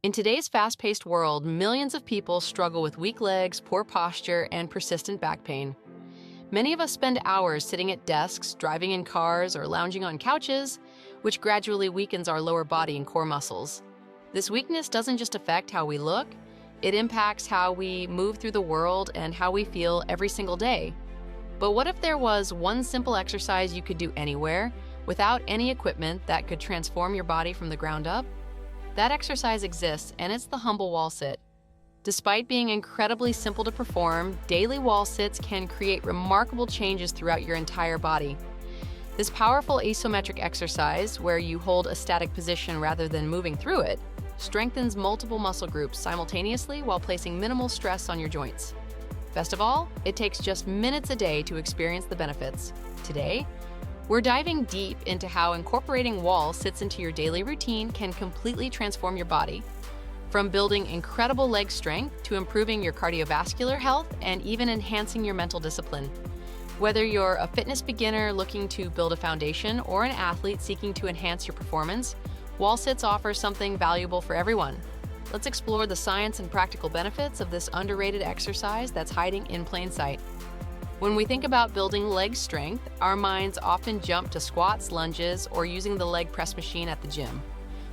In today's fast-paced world, millions of people struggle with weak legs, poor posture, and persistent back pain. Many of us spend hours sitting at desks, driving in cars, or lounging on couches, which gradually weakens our lower body and core muscles. This weakness doesn't just affect how we look, it impacts how we move through the world and how we feel every single day. But what if there was one simple exercise you could do anywhere, without any equipment, that could transform your body from the ground up? That exercise exists, and it's the humble wall sit. Despite being incredibly simple to perform, daily wall sits can create remarkable changes throughout your entire body. This powerful asymmetric exercise, where you hold a static position rather than moving through it, strengthens multiple muscle groups simultaneously while placing minimal stress on your joints. Best of all, it takes just minutes a day to experience the benefits. Today, we're diving deep into how incorporating wall sits into your daily routine can completely transform your body, from building incredible leg strength to improving your cardiovascular health and even enhancing your mental discipline. Whether you're a fitness beginner looking to build a foundation or an athlete seeking to enhance your performance, wall sits offer something valuable for everyone. Let's explore the science and practical benefits of this underrated exercise that's hiding in plain sight. When we think about building leg strength, our minds often jump to squats, lunges, or using the leg press machine at the gym.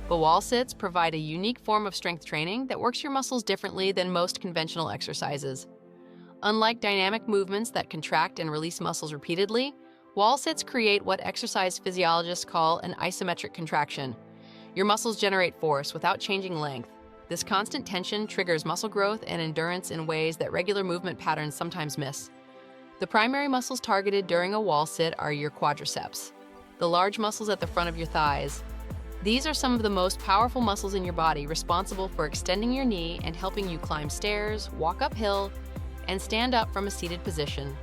But wall sits provide a unique form of strength training that works your muscles differently than most conventional exercises. Unlike dynamic movements that contract and release muscles repeatedly, wall sits create what exercise physiologists call an isometric contraction. Your muscles generate force without changing length. This constant tension triggers muscle growth and endurance in ways that regular movement patterns sometimes miss. The primary muscles targeted during a wall sit are your quadriceps, the large muscles at the front of your thighs. These are some of the most powerful muscles in your body, responsible for extending your knee and helping you climb stairs, walk uphill, and stand up from a seated position.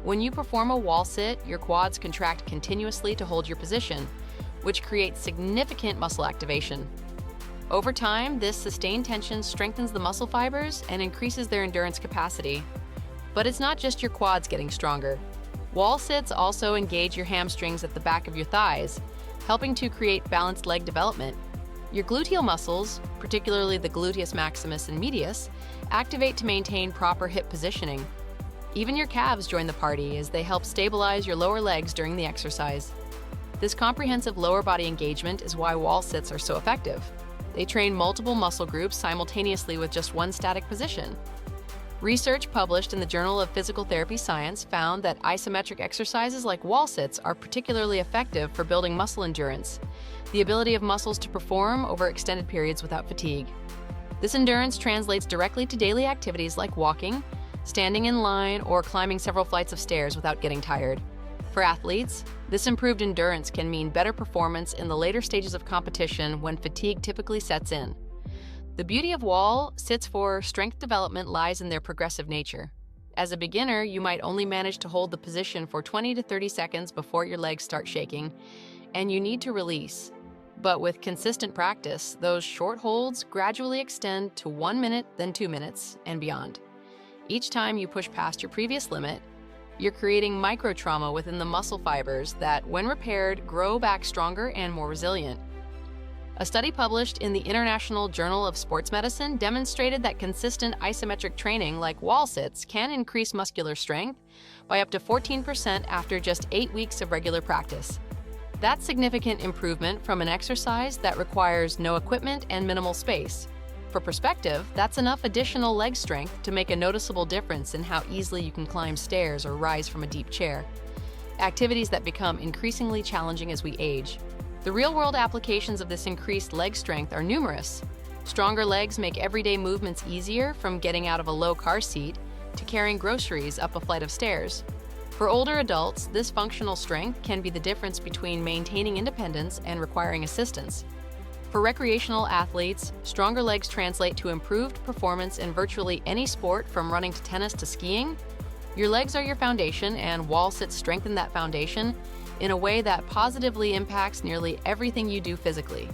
When you perform a wall sit, your quads contract continuously to hold your position, which creates significant muscle activation. Over time, this sustained tension strengthens the muscle fibers and increases their endurance capacity. But it's not just your quads getting stronger. Wall sits also engage your hamstrings at the back of your thighs, helping to create balanced leg development. Your gluteal muscles, particularly the gluteus maximus and medius, activate to maintain proper hip positioning. Even your calves join the party as they help stabilize your lower legs during the exercise. This comprehensive lower body engagement is why wall sits are so effective. They train multiple muscle groups simultaneously with just one static position. Research published in the Journal of Physical Therapy Science found that isometric exercises like wall sits are particularly effective for building muscle endurance, the ability of muscles to perform over extended periods without fatigue. This endurance translates directly to daily activities like walking, standing in line, or climbing several flights of stairs without getting tired. For athletes, this improved endurance can mean better performance in the later stages of competition when fatigue typically sets in. The beauty of wall sits for strength development lies in their progressive nature. As a beginner, you might only manage to hold the position for 20 to 30 seconds before your legs start shaking, and you need to release. But with consistent practice, those short holds gradually extend to 1 minute, then 2 minutes, and beyond. Each time you push past your previous limit, you're creating micro-trauma within the muscle fibers that, when repaired, grow back stronger and more resilient. A study published in the International Journal of Sports Medicine demonstrated that consistent isometric training like wall sits can increase muscular strength by up to 14% after just 8 weeks of regular practice. That's significant improvement from an exercise that requires no equipment and minimal space. For perspective, that's enough additional leg strength to make a noticeable difference in how easily you can climb stairs or rise from a deep chair, activities that become increasingly challenging as we age. The real-world applications of this increased leg strength are numerous. Stronger legs make everyday movements easier, from getting out of a low car seat to carrying groceries up a flight of stairs. For older adults, this functional strength can be the difference between maintaining independence and requiring assistance. For recreational athletes, stronger legs translate to improved performance in virtually any sport, from running to tennis to skiing. Your legs are your foundation, and wall sits strengthen that foundation in a way that positively impacts nearly everything you do physically.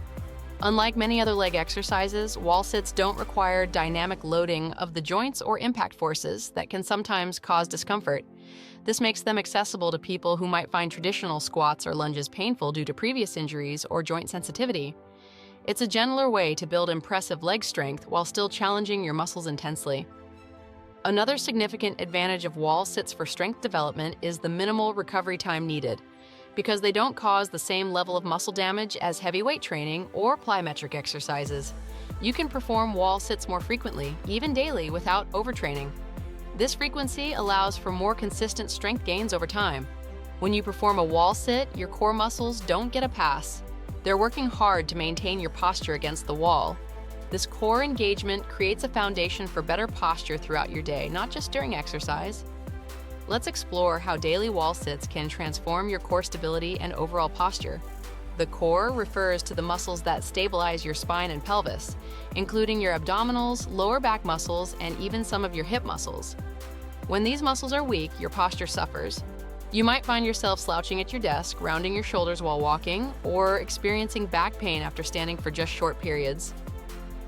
Unlike many other leg exercises, wall sits don't require dynamic loading of the joints or impact forces that can sometimes cause discomfort. This makes them accessible to people who might find traditional squats or lunges painful due to previous injuries or joint sensitivity. It's a gentler way to build impressive leg strength while still challenging your muscles intensely. Another significant advantage of wall sits for strength development is the minimal recovery time needed, because they don't cause the same level of muscle damage as heavy weight training or plyometric exercises. You can perform wall sits more frequently, even daily, without overtraining. This frequency allows for more consistent strength gains over time. When you perform a wall sit, your core muscles don't get a pass. They're working hard to maintain your posture against the wall. This core engagement creates a foundation for better posture throughout your day, not just during exercise. Let's explore how daily wall sits can transform your core stability and overall posture. The core refers to the muscles that stabilize your spine and pelvis, including your abdominals, lower back muscles, and even some of your hip muscles. When these muscles are weak, your posture suffers. You might find yourself slouching at your desk, rounding your shoulders while walking, or experiencing back pain after standing for just short periods.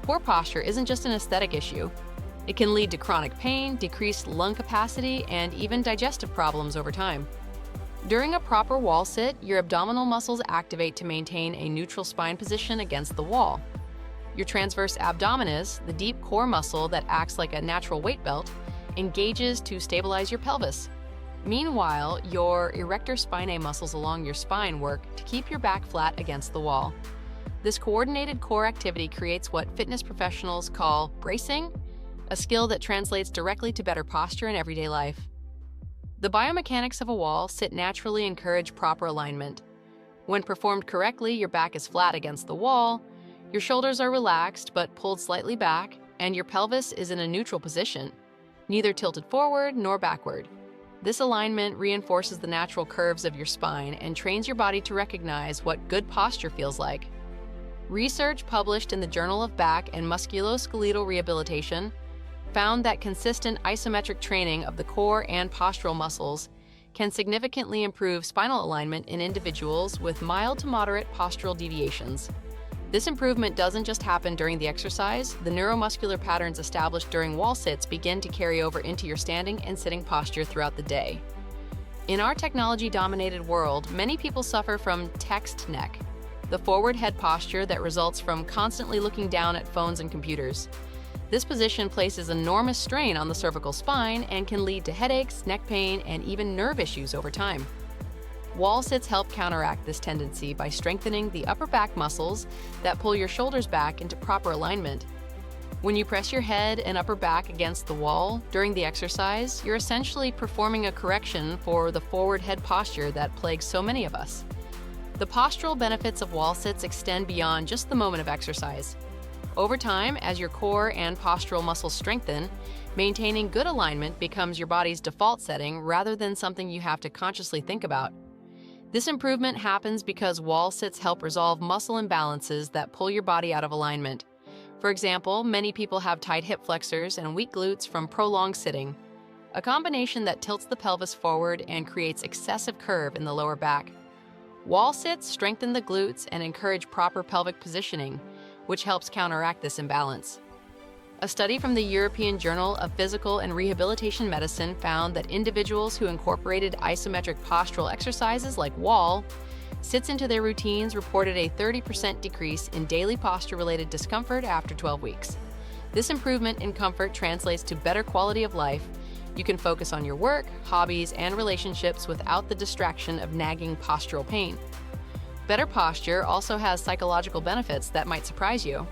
Poor posture isn't just an aesthetic issue. It can lead to chronic pain, decreased lung capacity, and even digestive problems over time. During a proper wall sit, your abdominal muscles activate to maintain a neutral spine position against the wall. Your transverse abdominis, the deep core muscle that acts like a natural weight belt, engages to stabilize your pelvis. Meanwhile, your erector spinae muscles along your spine work to keep your back flat against the wall. This coordinated core activity creates what fitness professionals call bracing, a skill that translates directly to better posture in everyday life. The biomechanics of a wall sit naturally encourage proper alignment. When performed correctly, your back is flat against the wall, your shoulders are relaxed but pulled slightly back, and your pelvis is in a neutral position, neither tilted forward nor backward. This alignment reinforces the natural curves of your spine and trains your body to recognize what good posture feels like. Research published in the Journal of Back and Musculoskeletal Rehabilitation found that consistent isometric training of the core and postural muscles can significantly improve spinal alignment in individuals with mild to moderate postural deviations. This improvement doesn't just happen during the exercise. The neuromuscular patterns established during wall sits begin to carry over into your standing and sitting posture throughout the day. In our technology-dominated world, many people suffer from text neck, the forward head posture that results from constantly looking down at phones and computers. This position places enormous strain on the cervical spine and can lead to headaches, neck pain, and even nerve issues over time. Wall sits help counteract this tendency by strengthening the upper back muscles that pull your shoulders back into proper alignment. When you press your head and upper back against the wall during the exercise, you're essentially performing a correction for the forward head posture that plagues so many of us. The postural benefits of wall sits extend beyond just the moment of exercise. Over time, as your core and postural muscles strengthen, maintaining good alignment becomes your body's default setting rather than something you have to consciously think about. This improvement happens because wall sits help resolve muscle imbalances that pull your body out of alignment. For example, many people have tight hip flexors and weak glutes from prolonged sitting, a combination that tilts the pelvis forward and creates excessive curve in the lower back. Wall sits strengthen the glutes and encourage proper pelvic positioning, which helps counteract this imbalance. A study from the European Journal of Physical and Rehabilitation Medicine found that individuals who incorporated isometric postural exercises like wall sits into their routines reported a 30% decrease in daily posture-related discomfort after 12 weeks. This improvement in comfort translates to better quality of life. You can focus on your work, hobbies, and relationships without the distraction of nagging postural pain. Better posture also has psychological benefits that might surprise you.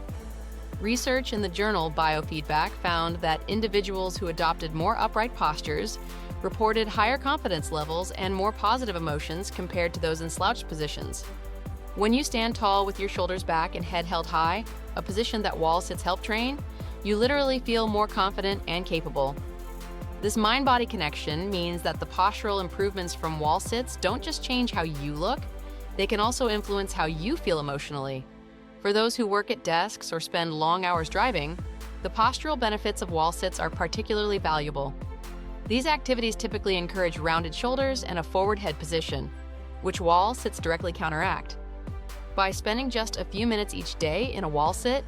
Research in the journal Biofeedback found that individuals who adopted more upright postures reported higher confidence levels and more positive emotions compared to those in slouched positions. When you stand tall with your shoulders back and head held high, a position that wall sits help train, you literally feel more confident and capable. This mind-body connection means that the postural improvements from wall sits don't just change how you look, they can also influence how you feel emotionally. For those who work at desks or spend long hours driving, the postural benefits of wall sits are particularly valuable. These activities typically encourage rounded shoulders and a forward head position, which wall sits directly counteract. By spending just a few minutes each day in a wall sit,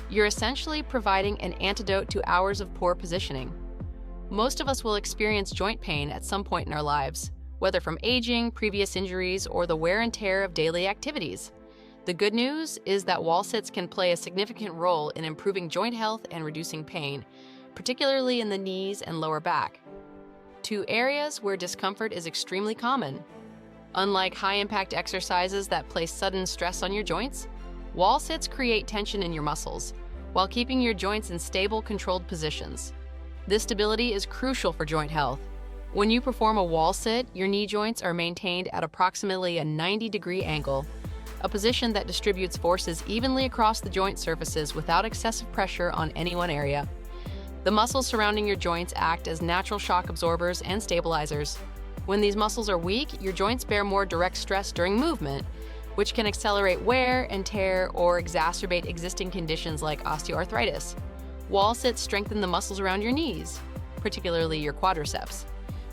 you're essentially providing an antidote to hours of poor positioning. Most of us will experience joint pain at some point in our lives, whether from aging, previous injuries, or the wear and tear of daily activities. The good news is that wall sits can play a significant role in improving joint health and reducing pain, particularly in the knees and lower back, two areas where discomfort is extremely common. Unlike high-impact exercises that place sudden stress on your joints, wall sits create tension in your muscles, while keeping your joints in stable, controlled positions. This stability is crucial for joint health. When you perform a wall sit, your knee joints are maintained at approximately a 90-degree angle, a position that distributes forces evenly across the joint surfaces without excessive pressure on any one area. The muscles surrounding your joints act as natural shock absorbers and stabilizers. When these muscles are weak, your joints bear more direct stress during movement, which can accelerate wear and tear or exacerbate existing conditions like osteoarthritis. Wall sits strengthen the muscles around your knees, particularly your quadriceps,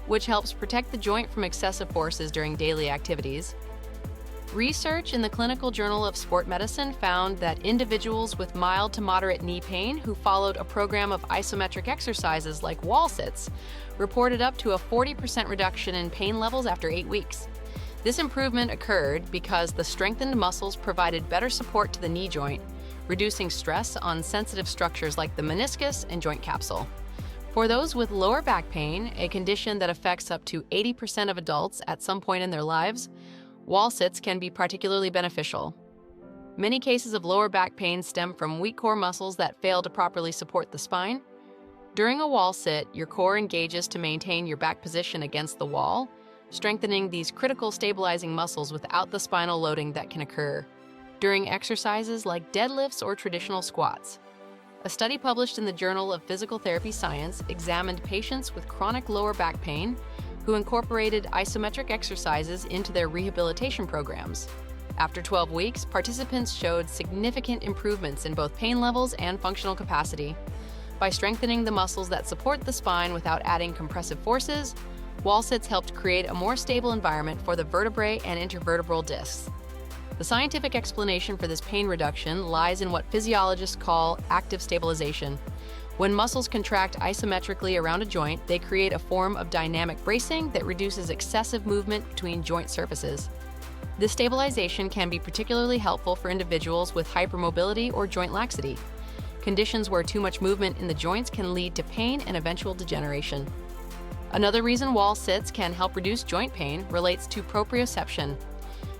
which helps protect the joint from excessive forces during daily activities. Research in the Clinical Journal of Sport Medicine found that individuals with mild to moderate knee pain who followed a program of isometric exercises like wall sits reported up to a 40% reduction in pain levels after 8 weeks. This improvement occurred because the strengthened muscles provided better support to the knee joint, reducing stress on sensitive structures like the meniscus and joint capsule. For those with lower back pain, a condition that affects up to 80% of adults at some point in their lives, wall sits can be particularly beneficial. Many cases of lower back pain stem from weak core muscles that fail to properly support the spine. During a wall sit, your core engages to maintain your back position against the wall, strengthening these critical stabilizing muscles without the spinal loading that can occur during exercises like deadlifts or traditional squats. A study published in the Journal of Physical Therapy Science examined patients with chronic lower back pain who incorporated isometric exercises into their rehabilitation programs. After 12 weeks, participants showed significant improvements in both pain levels and functional capacity. By strengthening the muscles that support the spine without adding compressive forces, wall sits helped create a more stable environment for the vertebrae and intervertebral discs. The scientific explanation for this pain reduction lies in what physiologists call active stabilization. When muscles contract isometrically around a joint, they create a form of dynamic bracing that reduces excessive movement between joint surfaces. This stabilization can be particularly helpful for individuals with hypermobility or joint laxity, conditions where too much movement in the joints can lead to pain and eventual degeneration. Another reason wall sits can help reduce joint pain relates to proprioception,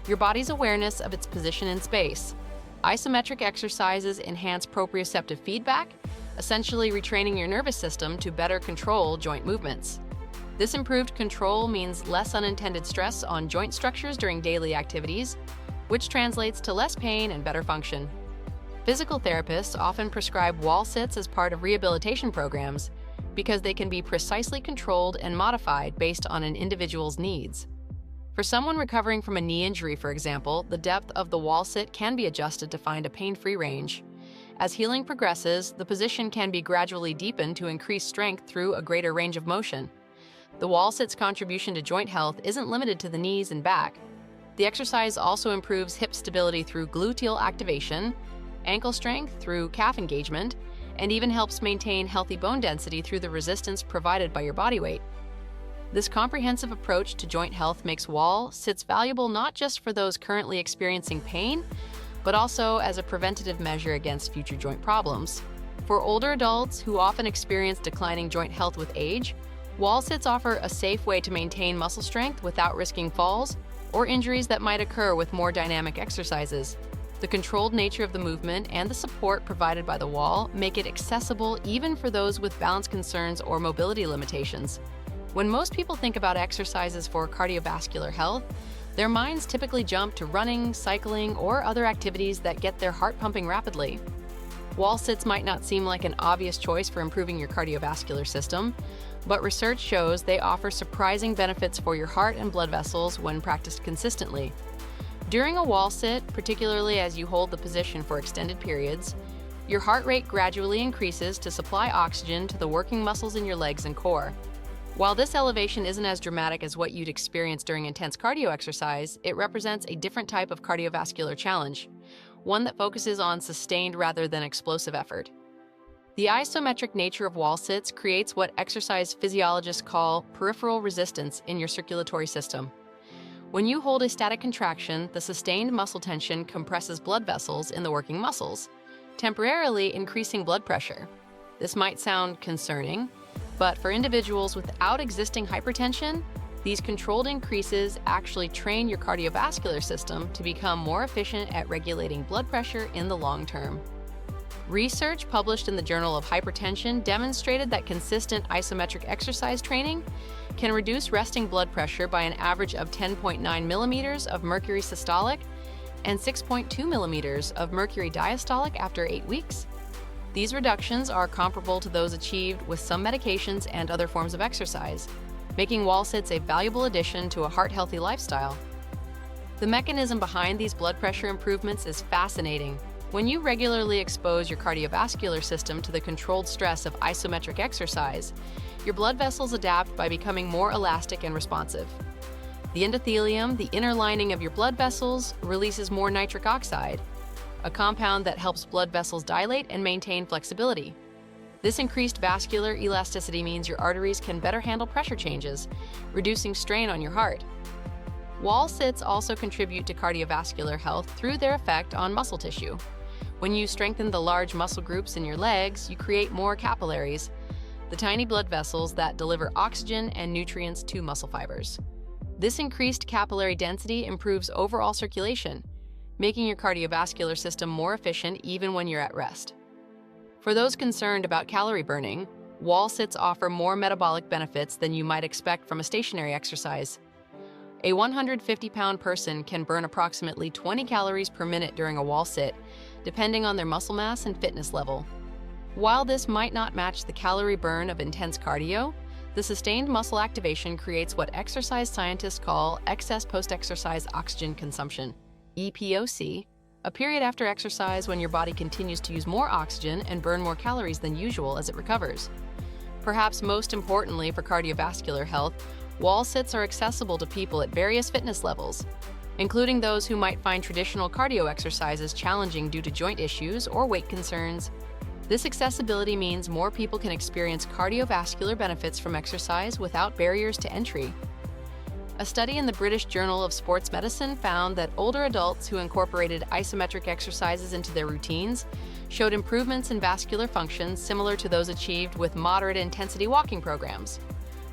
your body's awareness of its position in space. Isometric exercises enhance proprioceptive feedback, essentially retraining your nervous system to better control joint movements. This improved control means less unintended stress on joint structures during daily activities, which translates to less pain and better function. Physical therapists often prescribe wall sits as part of rehabilitation programs because they can be precisely controlled and modified based on an individual's needs. For someone recovering from a knee injury, for example, the depth of the wall sit can be adjusted to find a pain-free range. As healing progresses, the position can be gradually deepened to increase strength through a greater range of motion. The wall sit's contribution to joint health isn't limited to the knees and back. The exercise also improves hip stability through gluteal activation, ankle strength through calf engagement, and even helps maintain healthy bone density through the resistance provided by your body weight. This comprehensive approach to joint health makes wall sits valuable not just for those currently experiencing pain, but also as a preventative measure against future joint problems. For older adults who often experience declining joint health with age, wall sits offer a safe way to maintain muscle strength without risking falls or injuries that might occur with more dynamic exercises. The controlled nature of the movement and the support provided by the wall make it accessible even for those with balance concerns or mobility limitations. When most people think about exercises for cardiovascular health, their minds typically jump to running, cycling, or other activities that get their heart pumping rapidly. Wall sits might not seem like an obvious choice for improving your cardiovascular system, but research shows they offer surprising benefits for your heart and blood vessels when practiced consistently. During a wall sit, particularly as you hold the position for extended periods, your heart rate gradually increases to supply oxygen to the working muscles in your legs and core. While this elevation isn't as dramatic as what you'd experience during intense cardio exercise, it represents a different type of cardiovascular challenge, one that focuses on sustained rather than explosive effort. The isometric nature of wall sits creates what exercise physiologists call peripheral resistance in your circulatory system. When you hold a static contraction, the sustained muscle tension compresses blood vessels in the working muscles, temporarily increasing blood pressure. This might sound concerning, but for individuals without existing hypertension, these controlled increases actually train your cardiovascular system to become more efficient at regulating blood pressure in the long term. Research published in the Journal of Hypertension demonstrated that consistent isometric exercise training can reduce resting blood pressure by an average of 10.9 millimeters of mercury systolic and 6.2 millimeters of mercury diastolic after 8 weeks. These reductions are comparable to those achieved with some medications and other forms of exercise, making wall sits a valuable addition to a heart-healthy lifestyle. The mechanism behind these blood pressure improvements is fascinating. When you regularly expose your cardiovascular system to the controlled stress of isometric exercise, your blood vessels adapt by becoming more elastic and responsive. The endothelium, the inner lining of your blood vessels, releases more nitric oxide, a compound that helps blood vessels dilate and maintain flexibility. This increased vascular elasticity means your arteries can better handle pressure changes, reducing strain on your heart. Wall sits also contribute to cardiovascular health through their effect on muscle tissue. When you strengthen the large muscle groups in your legs, you create more capillaries, the tiny blood vessels that deliver oxygen and nutrients to muscle fibers. This increased capillary density improves overall circulation, making your cardiovascular system more efficient even when you're at rest. For those concerned about calorie burning, wall sits offer more metabolic benefits than you might expect from a stationary exercise. A 150-pound person can burn approximately 20 calories per minute during a wall sit, depending on their muscle mass and fitness level. While this might not match the calorie burn of intense cardio, the sustained muscle activation creates what exercise scientists call excess post-exercise oxygen consumption, EPOC, a period after exercise when your body continues to use more oxygen and burn more calories than usual as it recovers. Perhaps most importantly for cardiovascular health, wall sits are accessible to people at various fitness levels, including those who might find traditional cardio exercises challenging due to joint issues or weight concerns. This accessibility means more people can experience cardiovascular benefits from exercise without barriers to entry. A study in the British Journal of Sports Medicine found that older adults who incorporated isometric exercises into their routines showed improvements in vascular function similar to those achieved with moderate intensity walking programs.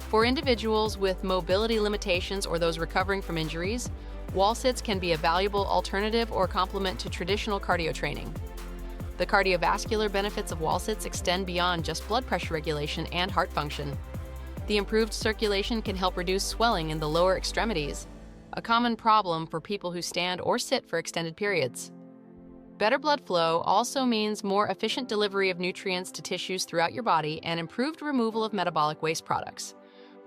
For individuals with mobility limitations or those recovering from injuries, wall sits can be a valuable alternative or complement to traditional cardio training. The cardiovascular benefits of wall sits extend beyond just blood pressure regulation and heart function. The improved circulation can help reduce swelling in the lower extremities, a common problem for people who stand or sit for extended periods. Better blood flow also means more efficient delivery of nutrients to tissues throughout your body and improved removal of metabolic waste products.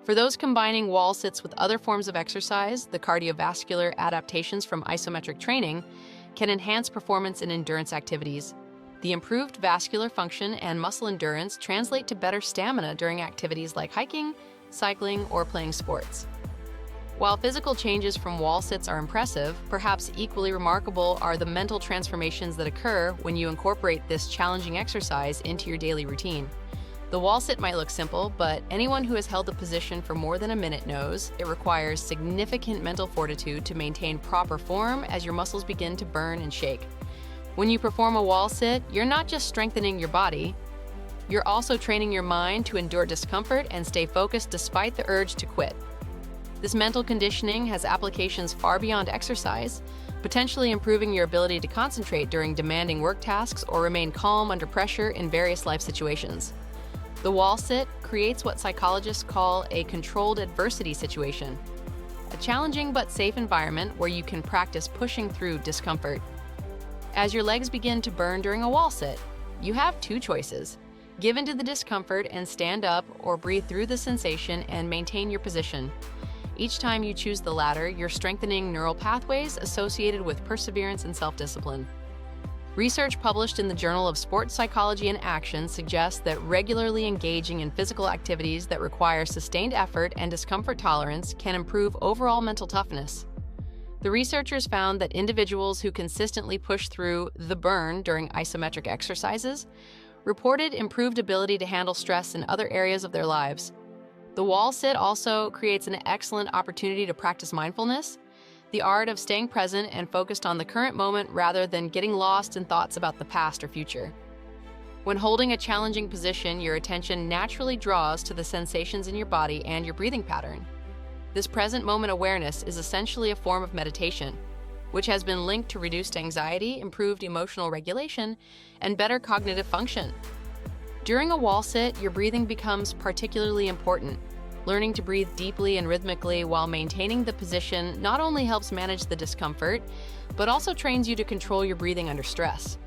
For those combining wall sits with other forms of exercise, the cardiovascular adaptations from isometric training can enhance performance in endurance activities. The improved vascular function and muscle endurance translate to better stamina during activities like hiking, cycling, or playing sports. While physical changes from wall sits are impressive, perhaps equally remarkable are the mental transformations that occur when you incorporate this challenging exercise into your daily routine. The wall sit might look simple, but anyone who has held the position for more than a minute knows it requires significant mental fortitude to maintain proper form as your muscles begin to burn and shake. When you perform a wall sit, you're not just strengthening your body, you're also training your mind to endure discomfort and stay focused despite the urge to quit. This mental conditioning has applications far beyond exercise, potentially improving your ability to concentrate during demanding work tasks or remain calm under pressure in various life situations. The wall sit creates what psychologists call a controlled adversity situation, a challenging but safe environment where you can practice pushing through discomfort. As your legs begin to burn during a wall sit, you have two choices: give into the discomfort and stand up, or breathe through the sensation and maintain your position. Each time you choose the latter, you're strengthening neural pathways associated with perseverance and self-discipline. Research published in the Journal of Sports Psychology and Action suggests that regularly engaging in physical activities that require sustained effort and discomfort tolerance can improve overall mental toughness. The researchers found that individuals who consistently push through the burn during isometric exercises reported improved ability to handle stress in other areas of their lives. The wall sit also creates an excellent opportunity to practice mindfulness, the art of staying present and focused on the current moment rather than getting lost in thoughts about the past or future. When holding a challenging position, your attention naturally draws to the sensations in your body and your breathing pattern. This present moment awareness is essentially a form of meditation, which has been linked to reduced anxiety, improved emotional regulation, and better cognitive function. During a wall sit, your breathing becomes particularly important. Learning to breathe deeply and rhythmically while maintaining the position not only helps manage the discomfort, but also trains you to control your breathing under stress,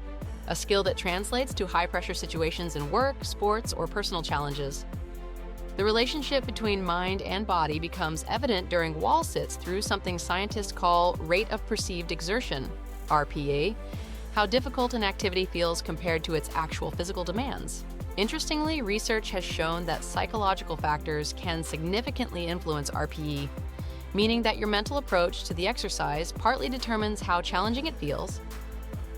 a skill that translates to high-pressure situations in work, sports, or personal challenges. The relationship between mind and body becomes evident during wall sits through something scientists call rate of perceived exertion, RPE, how difficult an activity feels compared to its actual physical demands. Interestingly, research has shown that psychological factors can significantly influence RPE, meaning that your mental approach to the exercise partly determines how challenging it feels.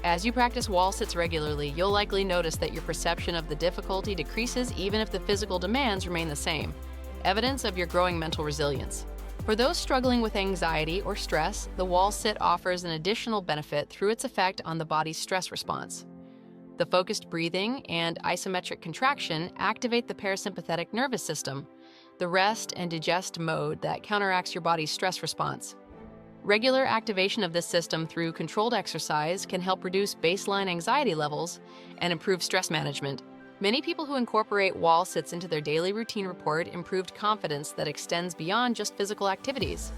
As you practice wall sits regularly, you'll likely notice that your perception of the difficulty decreases even if the physical demands remain the same, evidence of your growing mental resilience. For those struggling with anxiety or stress, the wall sit offers an additional benefit through its effect on the body's stress response. The focused breathing and isometric contraction activate the parasympathetic nervous system, the rest and digest mode that counteracts your body's stress response. Regular activation of this system through controlled exercise can help reduce baseline anxiety levels and improve stress management. Many people who incorporate wall sits into their daily routine report improved confidence that extends beyond just physical activities.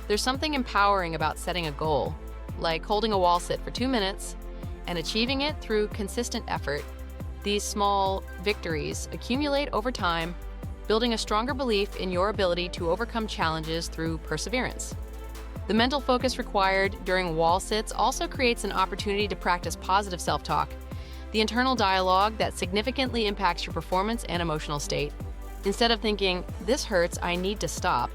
There's something empowering about setting a goal, like holding a wall sit for 2 minutes, and achieving it through consistent effort. These small victories accumulate over time, building a stronger belief in your ability to overcome challenges through perseverance. The mental focus required during wall sits also creates an opportunity to practice positive self-talk, the internal dialogue that significantly impacts your performance and emotional state. Instead of thinking, "This hurts, I need to stop,"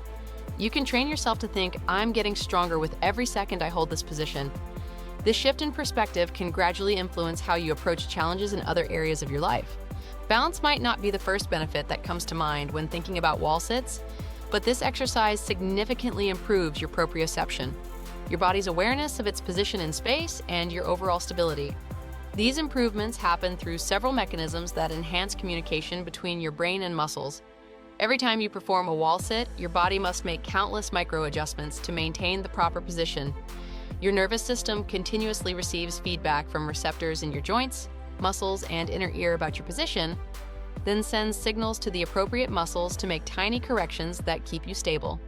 you can train yourself to think, "I'm getting stronger with every second I hold this position." This shift in perspective can gradually influence how you approach challenges in other areas of your life. Balance might not be the first benefit that comes to mind when thinking about wall sits, but this exercise significantly improves your proprioception, your body's awareness of its position in space, and your overall stability. These improvements happen through several mechanisms that enhance communication between your brain and muscles. Every time you perform a wall sit, your body must make countless micro-adjustments to maintain the proper position. Your nervous system continuously receives feedback from receptors in your joints, muscles, and inner ear about your position, then sends signals to the appropriate muscles to make tiny corrections that keep you stable.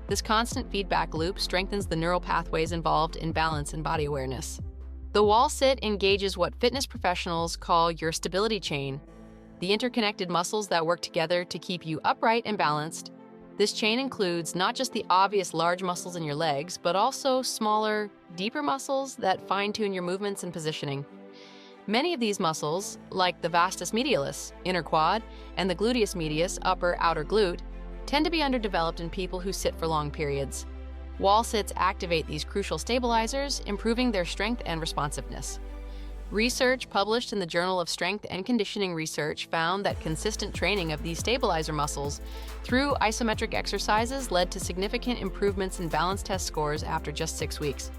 This constant feedback loop strengthens the neural pathways involved in balance and body awareness. The wall sit engages what fitness professionals call your stability chain, the interconnected muscles that work together to keep you upright and balanced. This chain includes not just the obvious large muscles in your legs, but also smaller, deeper muscles that fine-tune your movements and positioning. Many of these muscles, like the vastus medialis, inner quad, and the gluteus medius, upper outer glute, tend to be underdeveloped in people who sit for long periods. Wall sits activate these crucial stabilizers, improving their strength and responsiveness. Research published in the Journal of Strength and Conditioning Research found that consistent training of these stabilizer muscles through isometric exercises led to significant improvements in balance test scores after just 6 weeks.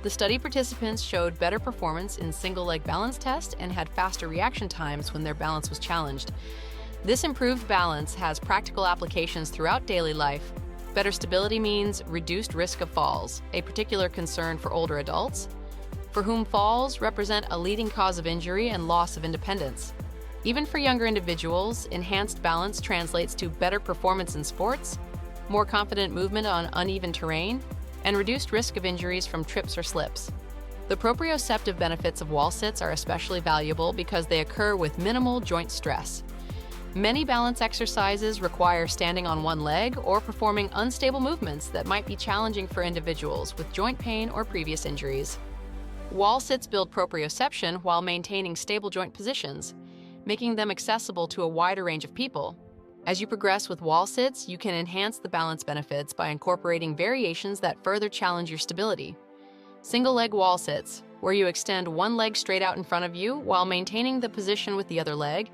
The study participants showed better performance in single-leg balance tests and had faster reaction times when their balance was challenged. This improved balance has practical applications throughout daily life. Better stability means reduced risk of falls, a particular concern for older adults, for whom falls represent a leading cause of injury and loss of independence. Even for younger individuals, enhanced balance translates to better performance in sports, more confident movement on uneven terrain, and reduced risk of injuries from trips or slips. The proprioceptive benefits of wall sits are especially valuable because they occur with minimal joint stress. Many balance exercises require standing on one leg or performing unstable movements that might be challenging for individuals with joint pain or previous injuries. Wall sits build proprioception while maintaining stable joint positions, making them accessible to a wider range of people. As you progress with wall sits, you can enhance the balance benefits by incorporating variations that further challenge your stability. Single-leg wall sits, where you extend one leg straight out in front of you while maintaining the position with the other leg,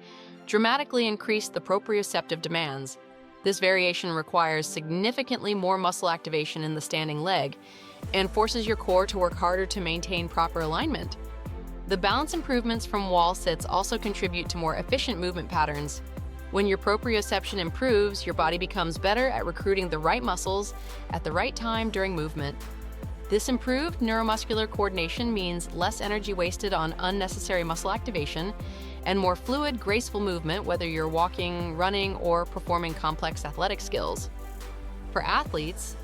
dramatically increase the proprioceptive demands. This variation requires significantly more muscle activation in the standing leg and forces your core to work harder to maintain proper alignment. The balance improvements from wall sits also contribute to more efficient movement patterns. When your proprioception improves, your body becomes better at recruiting the right muscles at the right time during movement. This improved neuromuscular coordination means less energy wasted on unnecessary muscle activation and more fluid, graceful movement, whether you're walking, running, or performing complex athletic skills. For athletes,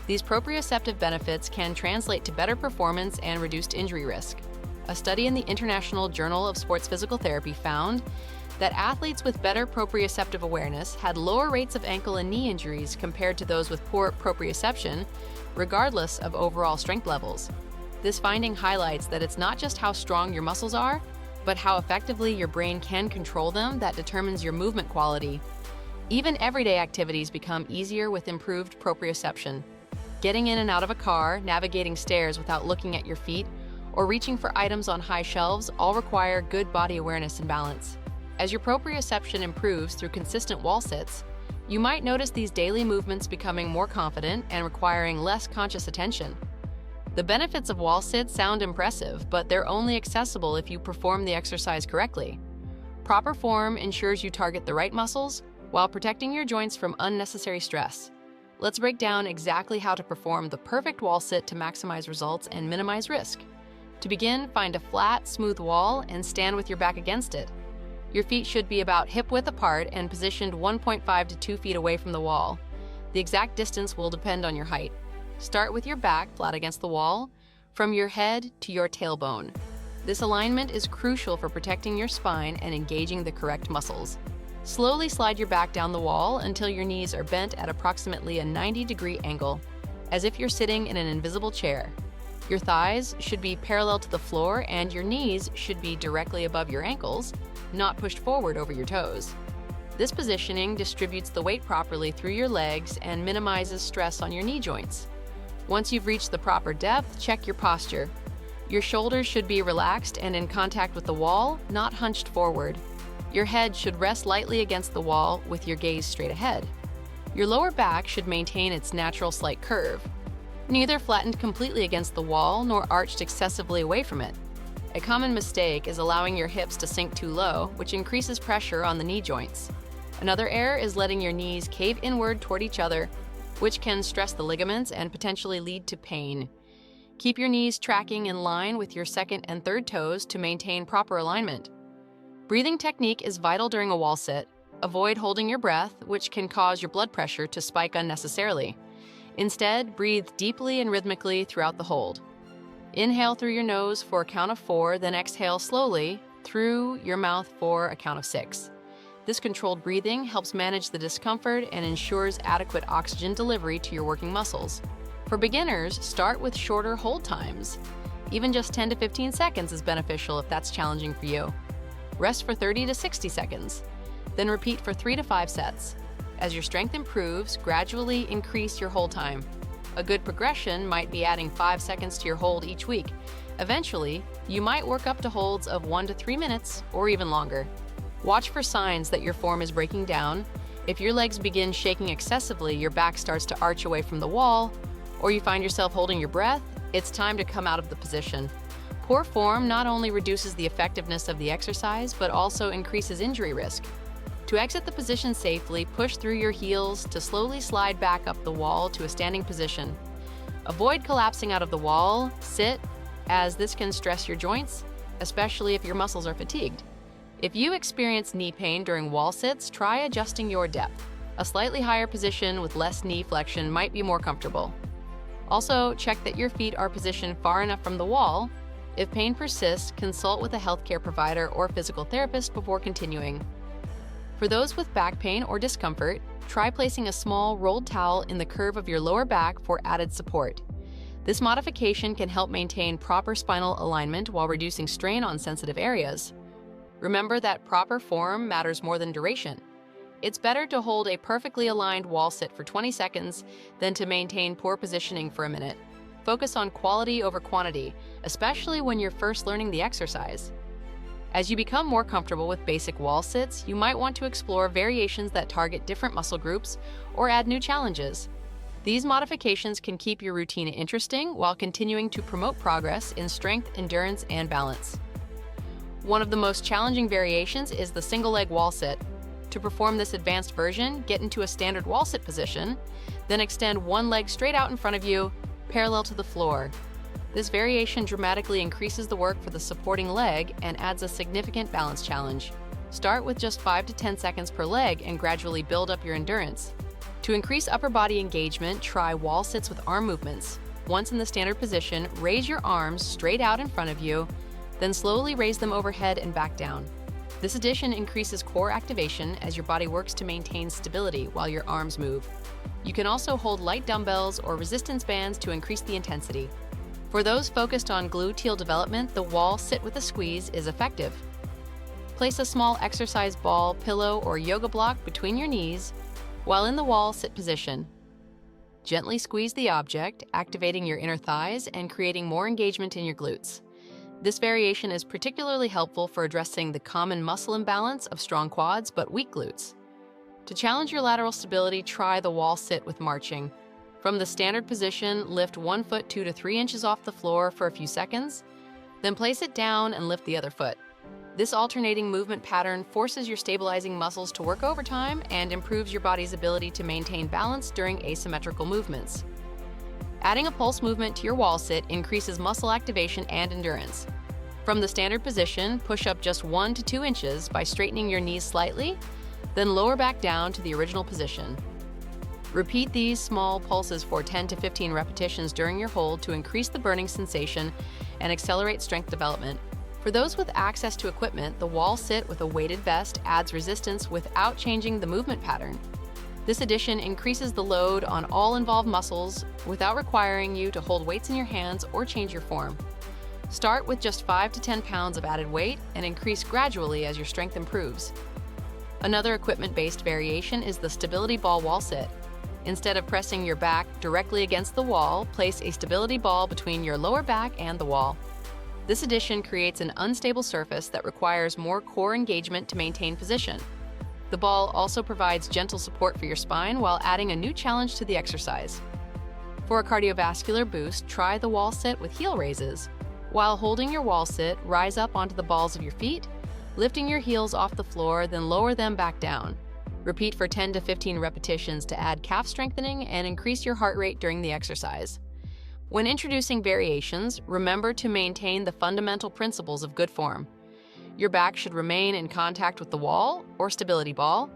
these proprioceptive benefits can translate to better performance and reduced injury risk. A study in the International Journal of Sports Physical Therapy found that athletes with better proprioceptive awareness had lower rates of ankle and knee injuries compared to those with poor proprioception, regardless of overall strength levels. This finding highlights that it's not just how strong your muscles are, but how effectively your brain can control them that determines your movement quality. Even everyday activities become easier with improved proprioception. Getting in and out of a car, navigating stairs without looking at your feet, or reaching for items on high shelves all require good body awareness and balance. As your proprioception improves through consistent wall sits, you might notice these daily movements becoming more confident and requiring less conscious attention. The benefits of wall sits sound impressive, but they're only accessible if you perform the exercise correctly. Proper form ensures you target the right muscles while protecting your joints from unnecessary stress. Let's break down exactly how to perform the perfect wall sit to maximize results and minimize risk. To begin, find a flat, smooth wall and stand with your back against it. Your feet should be about hip-width apart and positioned 1.5 to 2 feet away from the wall. The exact distance will depend on your height. Start with your back flat against the wall, from your head to your tailbone. This alignment is crucial for protecting your spine and engaging the correct muscles. Slowly slide your back down the wall until your knees are bent at approximately a 90-degree angle, as if you're sitting in an invisible chair. Your thighs should be parallel to the floor and your knees should be directly above your ankles, not pushed forward over your toes. This positioning distributes the weight properly through your legs and minimizes stress on your knee joints. Once you've reached the proper depth, check your posture. Your shoulders should be relaxed and in contact with the wall, not hunched forward. Your head should rest lightly against the wall with your gaze straight ahead. Your lower back should maintain its natural slight curve, neither flattened completely against the wall nor arched excessively away from it. A common mistake is allowing your hips to sink too low, which increases pressure on the knee joints. Another error is letting your knees cave inward toward each other, which can stress the ligaments and potentially lead to pain. Keep your knees tracking in line with your second and third toes to maintain proper alignment. Breathing technique is vital during a wall sit. Avoid holding your breath, which can cause your blood pressure to spike unnecessarily. Instead, breathe deeply and rhythmically throughout the hold. Inhale through your nose for a count of 4, then exhale slowly through your mouth for a count of 6. This controlled breathing helps manage the discomfort and ensures adequate oxygen delivery to your working muscles. For beginners, start with shorter hold times. Even just 10 to 15 seconds is beneficial if that's challenging for you. Rest for 30 to 60 seconds, then repeat for 3 to 5 sets. As your strength improves, gradually increase your hold time. A good progression might be adding 5 seconds to your hold each week. Eventually, you might work up to holds of 1 to 3 minutes or even longer. Watch for signs that your form is breaking down. If your legs begin shaking excessively, your back starts to arch away from the wall, or you find yourself holding your breath, it's time to come out of the position. Poor form not only reduces the effectiveness of the exercise, but also increases injury risk. To exit the position safely, push through your heels to slowly slide back up the wall to a standing position. Avoid collapsing out of the wall, sit, as this can stress your joints, especially if your muscles are fatigued. If you experience knee pain during wall sits, try adjusting your depth. A slightly higher position with less knee flexion might be more comfortable. Also, check that your feet are positioned far enough from the wall. If pain persists, consult with a healthcare provider or physical therapist before continuing. For those with back pain or discomfort, try placing a small rolled towel in the curve of your lower back for added support. This modification can help maintain proper spinal alignment while reducing strain on sensitive areas. Remember that proper form matters more than duration. It's better to hold a perfectly aligned wall sit for 20 seconds than to maintain poor positioning for a minute. Focus on quality over quantity, especially when you're first learning the exercise. As you become more comfortable with basic wall sits, you might want to explore variations that target different muscle groups or add new challenges. These modifications can keep your routine interesting while continuing to promote progress in strength, endurance, and balance. One of the most challenging variations is the single leg wall sit. To perform this advanced version, get into a standard wall sit position, then extend one leg straight out in front of you, parallel to the floor. This variation dramatically increases the work for the supporting leg and adds a significant balance challenge. Start with just 5 to 10 seconds per leg and gradually build up your endurance. To increase upper body engagement, try wall sits with arm movements. Once in the standard position, raise your arms straight out in front of you, then slowly raise them overhead and back down. This addition increases core activation as your body works to maintain stability while your arms move. You can also hold light dumbbells or resistance bands to increase the intensity. For those focused on gluteal development, the wall sit with a squeeze is effective. Place a small exercise ball, pillow, or yoga block between your knees while in the wall sit position. Gently squeeze the object, activating your inner thighs and creating more engagement in your glutes. This variation is particularly helpful for addressing the common muscle imbalance of strong quads but weak glutes. To challenge your lateral stability, try the wall sit with marching. From the standard position, lift one foot 2 to 3 inches off the floor for a few seconds, then place it down and lift the other foot. This alternating movement pattern forces your stabilizing muscles to work overtime and improves your body's ability to maintain balance during asymmetrical movements. Adding a pulse movement to your wall sit increases muscle activation and endurance. From the standard position, push up just 1 to 2 inches by straightening your knees slightly, then lower back down to the original position. Repeat these small pulses for 10 to 15 repetitions during your hold to increase the burning sensation and accelerate strength development. For those with access to equipment, the wall sit with a weighted vest adds resistance without changing the movement pattern. This addition increases the load on all involved muscles without requiring you to hold weights in your hands or change your form. Start with just 5 to 10 pounds of added weight and increase gradually as your strength improves. Another equipment-based variation is the stability ball wall sit. Instead of pressing your back directly against the wall, place a stability ball between your lower back and the wall. This addition creates an unstable surface that requires more core engagement to maintain position. The ball also provides gentle support for your spine while adding a new challenge to the exercise. For a cardiovascular boost, try the wall sit with heel raises. While holding your wall sit, rise up onto the balls of your feet, lifting your heels off the floor, then lower them back down. Repeat for 10 to 15 repetitions to add calf strengthening and increase your heart rate during the exercise. When introducing variations, remember to maintain the fundamental principles of good form. Your back should remain in contact with the wall or stability ball.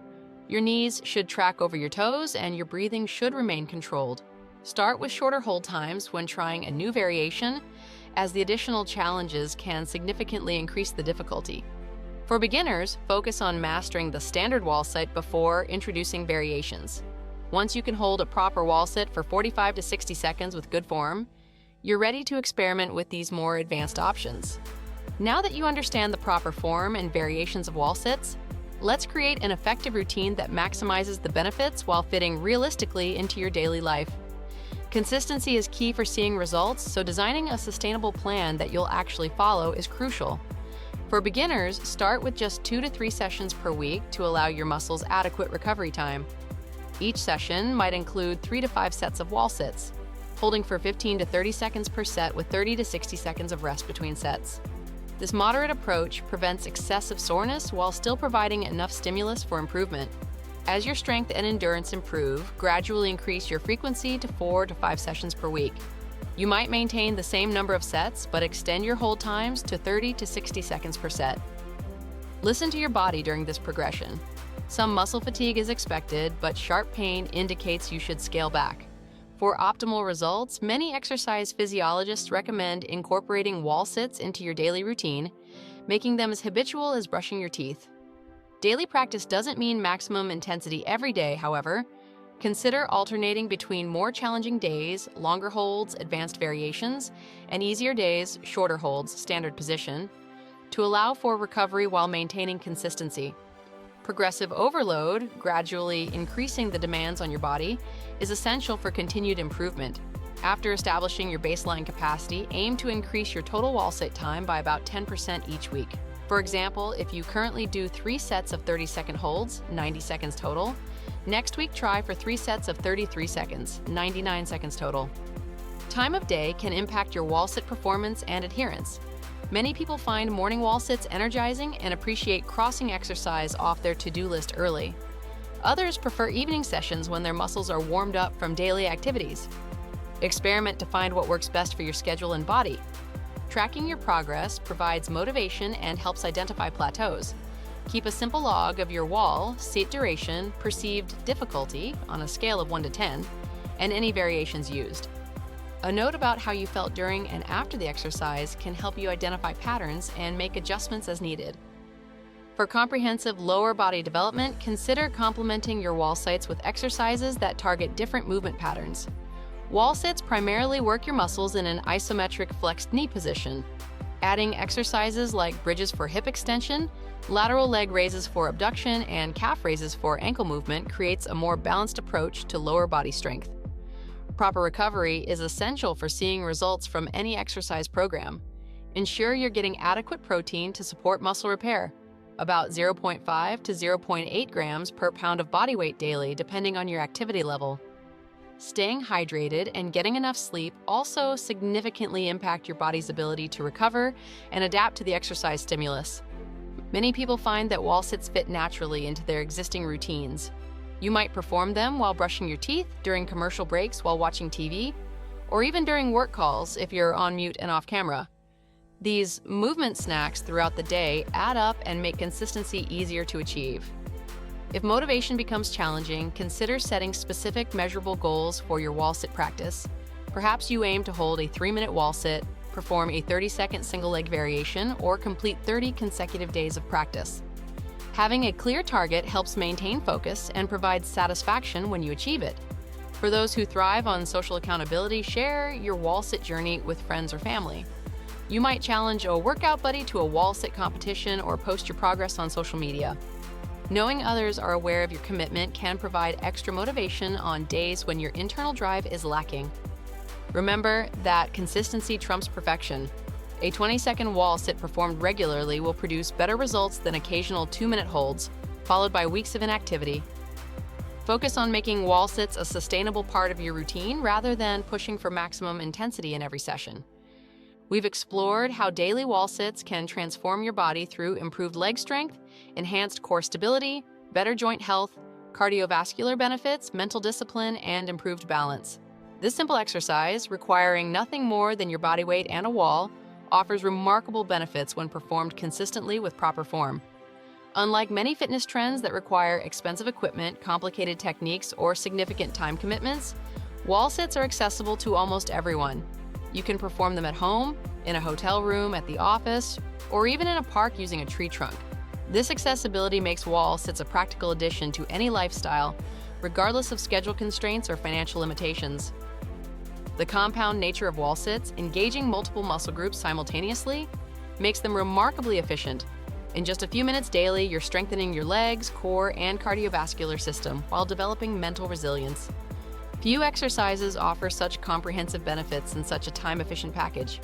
Your knees should track over your toes and your breathing should remain controlled. Start with shorter hold times when trying a new variation, as the additional challenges can significantly increase the difficulty. For beginners, focus on mastering the standard wall sit before introducing variations. Once you can hold a proper wall sit for 45 to 60 seconds with good form, you're ready to experiment with these more advanced options. Now that you understand the proper form and variations of wall sits, let's create an effective routine that maximizes the benefits while fitting realistically into your daily life. Consistency is key for seeing results, so designing a sustainable plan that you'll actually follow is crucial. For beginners, start with just 2 to 3 sessions per week to allow your muscles adequate recovery time. Each session might include 3 to 5 sets of wall sits, holding for 15 to 30 seconds per set with 30 to 60 seconds of rest between sets. This moderate approach prevents excessive soreness while still providing enough stimulus for improvement. As your strength and endurance improve, gradually increase your frequency to 4 to 5 sessions per week. You might maintain the same number of sets, but extend your hold times to 30 to 60 seconds per set. Listen to your body during this progression. Some muscle fatigue is expected, but sharp pain indicates you should scale back. For optimal results, many exercise physiologists recommend incorporating wall sits into your daily routine, making them as habitual as brushing your teeth. Daily practice doesn't mean maximum intensity every day, however. Consider alternating between more challenging days, longer holds, advanced variations, and easier days, shorter holds, standard position, to allow for recovery while maintaining consistency. Progressive overload, gradually increasing the demands on your body, is essential for continued improvement. After establishing your baseline capacity, aim to increase your total wall sit time by about 10% each week. For example, if you currently do 3 sets of 30-second holds, 90 seconds total, next week try for 3 sets of 33 seconds, 99 seconds total. Time of day can impact your wall sit performance and adherence. Many people find morning wall sits energizing and appreciate crossing exercise off their to-do list early. Others prefer evening sessions when their muscles are warmed up from daily activities. Experiment to find what works best for your schedule and body. Tracking your progress provides motivation and helps identify plateaus. Keep a simple log of your wall, seat duration, perceived difficulty on a scale of 1 to 10, and any variations used. A note about how you felt during and after the exercise can help you identify patterns and make adjustments as needed. For comprehensive lower body development, consider complementing your wall sits with exercises that target different movement patterns. Wall sits primarily work your muscles in an isometric flexed knee position. Adding exercises like bridges for hip extension, lateral leg raises for abduction, and calf raises for ankle movement creates a more balanced approach to lower body strength. Proper recovery is essential for seeing results from any exercise program. Ensure you're getting adequate protein to support muscle repair, about 0.5 to 0.8 grams per pound of body weight daily, depending on your activity level. Staying hydrated and getting enough sleep also significantly impact your body's ability to recover and adapt to the exercise stimulus. Many people find that wall sits fit naturally into their existing routines. You might perform them while brushing your teeth, during commercial breaks while watching TV, or even during work calls if you're on mute and off camera. These movement snacks throughout the day add up and make consistency easier to achieve. If motivation becomes challenging, consider setting specific measurable goals for your wall sit practice. Perhaps you aim to hold a 3-minute wall sit, perform a 30-second single leg variation, or complete 30 consecutive days of practice. Having a clear target helps maintain focus and provides satisfaction when you achieve it. For those who thrive on social accountability, share your wall sit journey with friends or family. You might challenge a workout buddy to a wall sit competition or post your progress on social media. Knowing others are aware of your commitment can provide extra motivation on days when your internal drive is lacking. Remember that consistency trumps perfection. A 20-second wall sit performed regularly will produce better results than occasional 2-minute holds, followed by weeks of inactivity. Focus on making wall sits a sustainable part of your routine rather than pushing for maximum intensity in every session. We've explored how daily wall sits can transform your body through improved leg strength, enhanced core stability, better joint health, cardiovascular benefits, mental discipline, and improved balance. This simple exercise, requiring nothing more than your body weight and a wall, offers remarkable benefits when performed consistently with proper form. Unlike many fitness trends that require expensive equipment, complicated techniques, or significant time commitments, wall sits are accessible to almost everyone. You can perform them at home, in a hotel room, at the office, or even in a park using a tree trunk. This accessibility makes wall sits a practical addition to any lifestyle, regardless of schedule constraints or financial limitations. The compound nature of wall sits, engaging multiple muscle groups simultaneously, makes them remarkably efficient. In just a few minutes daily, you're strengthening your legs, core, and cardiovascular system while developing mental resilience. Few exercises offer such comprehensive benefits in such a time-efficient package.